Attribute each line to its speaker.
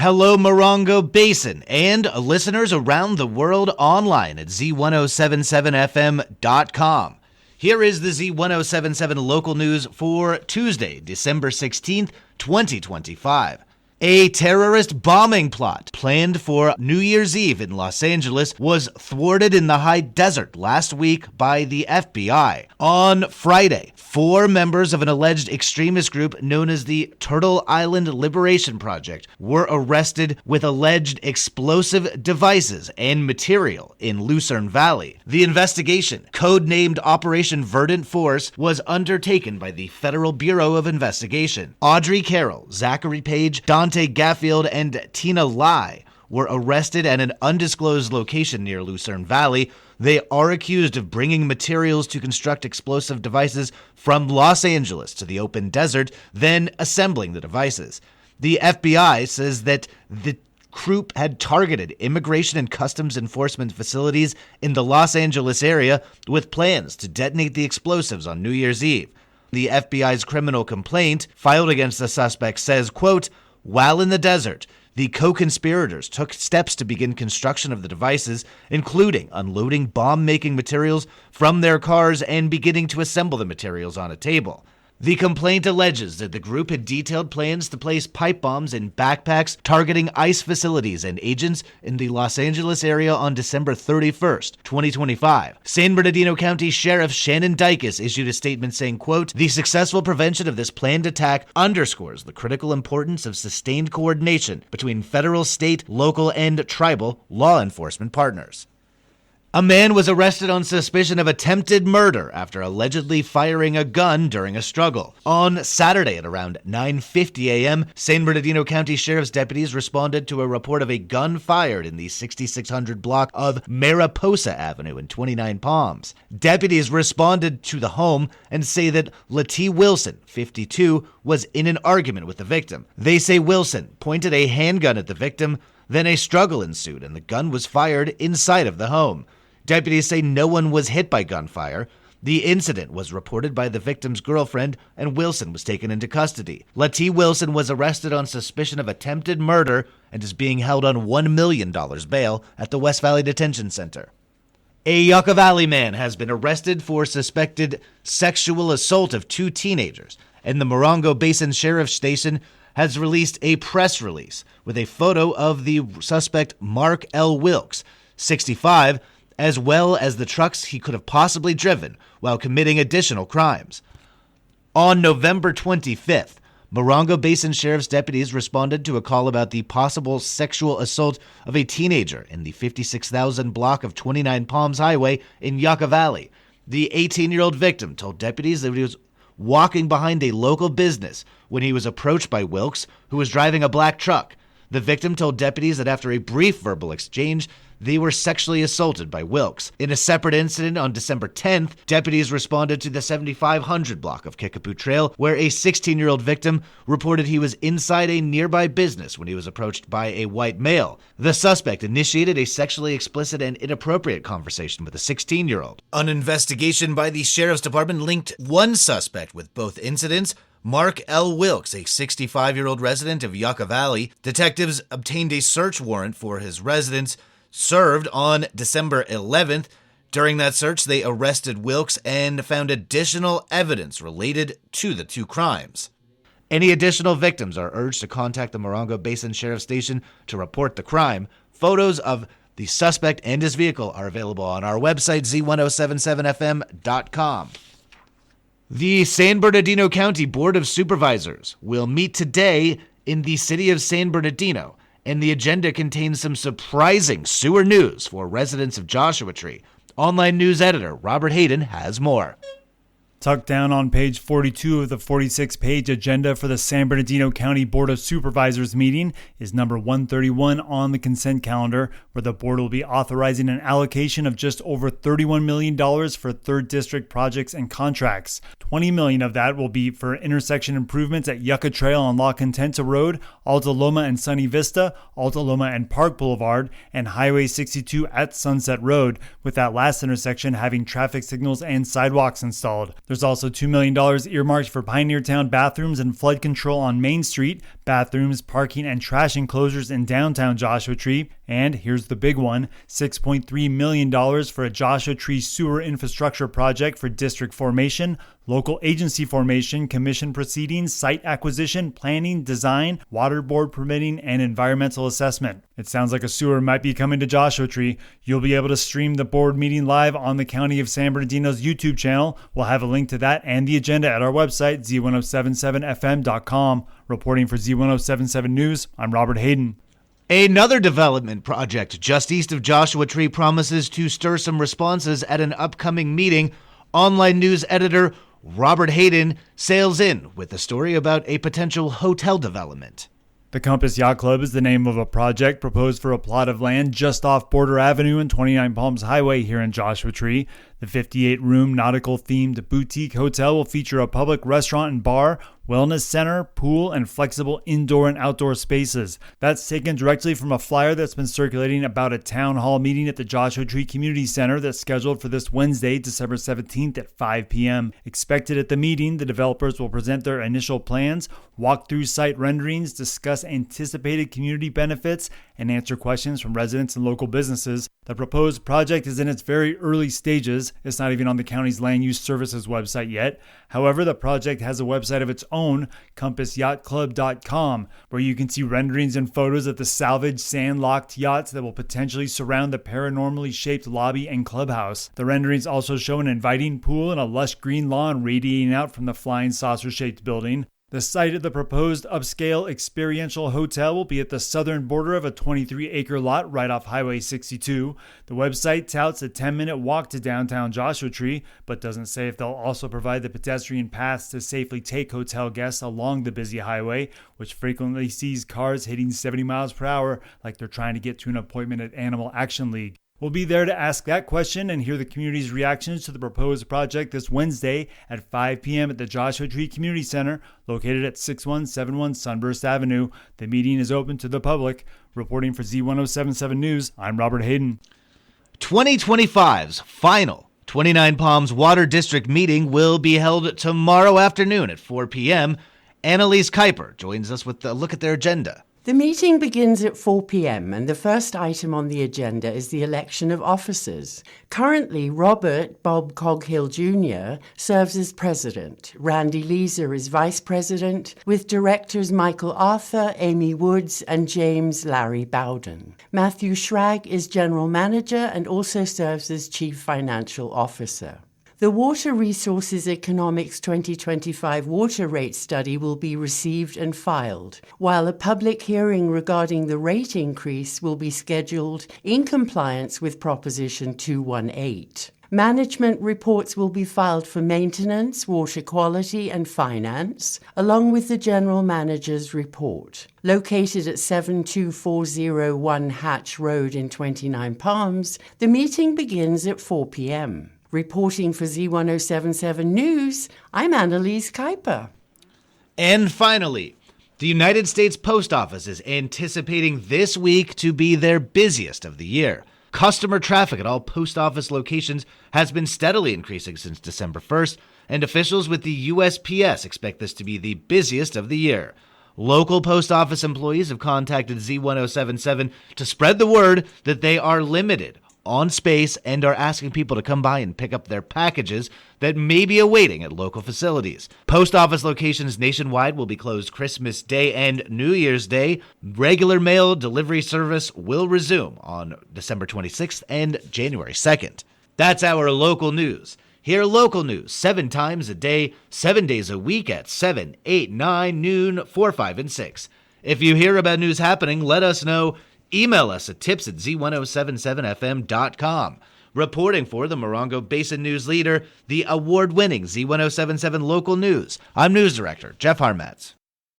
Speaker 1: Hello, Morongo Basin, and listeners around the world online at Z107.7 FM.com. Here is the Z107.7 Local News for Tuesday, December 16th, 2025. A terrorist bombing plot planned for New Year's Eve in Los Angeles was thwarted in the high desert last week by the FBI. On Friday, 4 members of an alleged extremist group known as the Turtle Island Liberation Project were arrested with alleged explosive devices and material in Lucerne Valley. The investigation, codenamed Operation Verdant Force, was undertaken by the Federal Bureau of Investigation. Audrey Carroll, Zachary Page, Dante Gaffield, and Tina Lai were arrested at an undisclosed location near Lucerne Valley. They are accused of bringing materials to construct explosive devices from Los Angeles to the open desert, then assembling the devices. The FBI says that the group had targeted immigration and customs enforcement facilities in the Los Angeles area with plans to detonate the explosives on New Year's Eve. The FBI's criminal complaint filed against the suspect says, quote, "While in the desert, the co-conspirators took steps to begin construction of the devices, including unloading bomb-making materials from their cars and beginning to assemble the materials on a table." The complaint alleges that the group had detailed plans to place pipe bombs in backpacks targeting ICE facilities and agents in the Los Angeles area on December 31st, 2025. San Bernardino County Sheriff Shannon Dykes issued a statement saying, quote, "The successful prevention of this planned attack underscores the critical importance of sustained coordination between federal, state, local, and tribal law enforcement partners." A man was arrested on suspicion of attempted murder after allegedly firing a gun during a struggle. On Saturday at around 9:50 a.m., San Bernardino County Sheriff's deputies responded to a report of a gun fired in the 6600 block of Mariposa Avenue in 29 Palms. Deputies responded to the home and say that Lettie Wilson, 52, was in an argument with the victim. They say Wilson pointed a handgun at the victim, then a struggle ensued and the gun was fired inside of the home. Deputies say no one was hit by gunfire. The incident was reported by the victim's girlfriend, and Wilson was taken into custody. Lettie Wilson was arrested on suspicion of attempted murder and is being held on $1 million bail at the West Valley Detention Center. A Yucca Valley man has been arrested for suspected sexual assault of 2 teenagers, and the Morongo Basin Sheriff's Station has released a press release with a photo of the suspect Mark L. Wilkes, 65, as well as the trucks he could have possibly driven while committing additional crimes. On November 25th, Morongo Basin Sheriff's deputies responded to a call about the possible sexual assault of a teenager in the 56,000 block of 29 Palms Highway in Yucca Valley. The 18-year-old victim told deputies that he was walking behind a local business when he was approached by Wilkes, who was driving a black truck. The victim told deputies that after a brief verbal exchange, they were sexually assaulted by Wilkes. In a separate incident on December 10th, deputies responded to the 7500 block of Kickapoo Trail, where a 16-year-old victim reported he was inside a nearby business when he was approached by a white male. The suspect initiated a sexually explicit and inappropriate conversation with a 16-year-old. An investigation by the Sheriff's Department linked one suspect with both incidents, Mark L. Wilkes, a 65-year-old resident of Yucca Valley. Detectives obtained a search warrant for his residence, served on December 11th. During that search, they arrested Wilkes and found additional evidence related to the 2 crimes. Any additional victims are urged to contact the Morongo Basin Sheriff's Station to report the crime. Photos of the suspect and his vehicle are available on our website, Z107.7 FM.com. The San Bernardino County Board of Supervisors will meet today in the city of San Bernardino, and the agenda contains some surprising sewer news for residents of Joshua Tree. Online news editor Robert Hayden has more.
Speaker 2: Tucked down on page 42 of the 46-page agenda for the San Bernardino County Board of Supervisors meeting is number 131 on the consent calendar, where the board will be authorizing an allocation of just over $31 million for 3rd District projects and contracts. $20 million of that will be for intersection improvements at Yucca Trail on La Contenta Road, Alta Loma and Sunny Vista, Alta Loma and Park Boulevard, and Highway 62 at Sunset Road, with that last intersection having traffic signals and sidewalks installed. There's also $2 million earmarked for Pioneer Town bathrooms and flood control on Main Street, bathrooms, parking, and trash enclosures in downtown Joshua Tree. And here's the big one, $6.3 million for a Joshua Tree sewer infrastructure project for district formation, local agency formation, commission proceedings, site acquisition, planning, design, water board permitting, and environmental assessment. It sounds like a sewer might be coming to Joshua Tree. You'll be able to stream the board meeting live on the County of San Bernardino's YouTube channel. We'll have a link to that and the agenda at our website, Z107.7fm.com. Reporting for Z107.7 News, I'm Robert Hayden.
Speaker 1: Another development project just east of Joshua Tree promises to stir some responses at an upcoming meeting. Online news editor Robert Hayden sails in with a story about a potential hotel development.
Speaker 2: The Compass Yacht Club is the name of a project proposed for a plot of land just off Border Avenue and 29 Palms Highway here in Joshua Tree. The 58-room nautical-themed boutique hotel will feature a public restaurant and bar, wellness center, pool, and flexible indoor and outdoor spaces. That's taken directly from a flyer that's been circulating about a town hall meeting at the Joshua Tree Community Center that's scheduled for this Wednesday, December 17th at 5 p.m. Expected at the meeting, the developers will present their initial plans, walk through site renderings, discuss anticipated community benefits, and answer questions from residents and local businesses. The proposed project is in its very early stages. It's not even on the county's land use services website yet. However, the project has a website of its own, compassyachtclub.com, where you can see renderings and photos of the salvaged sand-locked yachts that will potentially surround the paranormally shaped lobby and clubhouse. The renderings also show an inviting pool and a lush green lawn radiating out from the flying saucer-shaped building. The site of the proposed upscale experiential hotel will be at the southern border of a 23-acre lot right off Highway 62. The website touts a 10-minute walk to downtown Joshua Tree, but doesn't say if they'll also provide the pedestrian paths to safely take hotel guests along the busy highway, which frequently sees cars hitting 70 miles per hour like they're trying to get to an appointment at Animal Action League. We'll be there to ask that question and hear the community's reactions to the proposed project this Wednesday at 5 p.m. at the Joshua Tree Community Center, located at 6171 Sunburst Avenue. The meeting is open to the public. Reporting for Z107.7 News, I'm Robert Hayden.
Speaker 1: 2025's final 29 Palms Water District meeting will be held tomorrow afternoon at 4 p.m. Annalise Kuiper joins us with a look at their agenda.
Speaker 3: The meeting begins at 4 p.m. and the first item on the agenda is the election of officers. Currently, Robert Bob Coghill Jr. serves as president. Randy Leeser is vice president, with directors Michael Arthur, Amy Woods, and James Larry Bowden. Matthew Schrag is general manager and also serves as chief financial officer. The Water Resources Economics 2025 water rate study will be received and filed, while a public hearing regarding the rate increase will be scheduled in compliance with Proposition 218. Management reports will be filed for maintenance, water quality, and finance, along with the general manager's report. Located at 72401 Hatch Road in 29 Palms, the meeting begins at 4 p.m. Reporting for Z107.7 News, I'm Annalise Kuiper.
Speaker 1: And finally, the United States Post Office is anticipating this week to be their busiest of the year. Customer traffic at all post office locations has been steadily increasing since December 1st, and officials with the USPS expect this to be the busiest of the year. Local post office employees have contacted Z107.7 to spread the word that they are limited on space and are asking people to come by and pick up their packages that may be awaiting at local facilities. Post office locations nationwide will be closed Christmas Day and New Year's Day. Regular mail delivery service will resume on December 26th and January 2nd. That's our local news. Hear local news 7 times a day, 7 days a week at 7, 8, 9, noon, 4, 5, and 6. If you hear about news happening, let us know. Email us at tips@z1077fm.com. Reporting for the Morongo Basin News Leader, the award-winning Z107.7 Local News, I'm News Director Jeff Harmatz.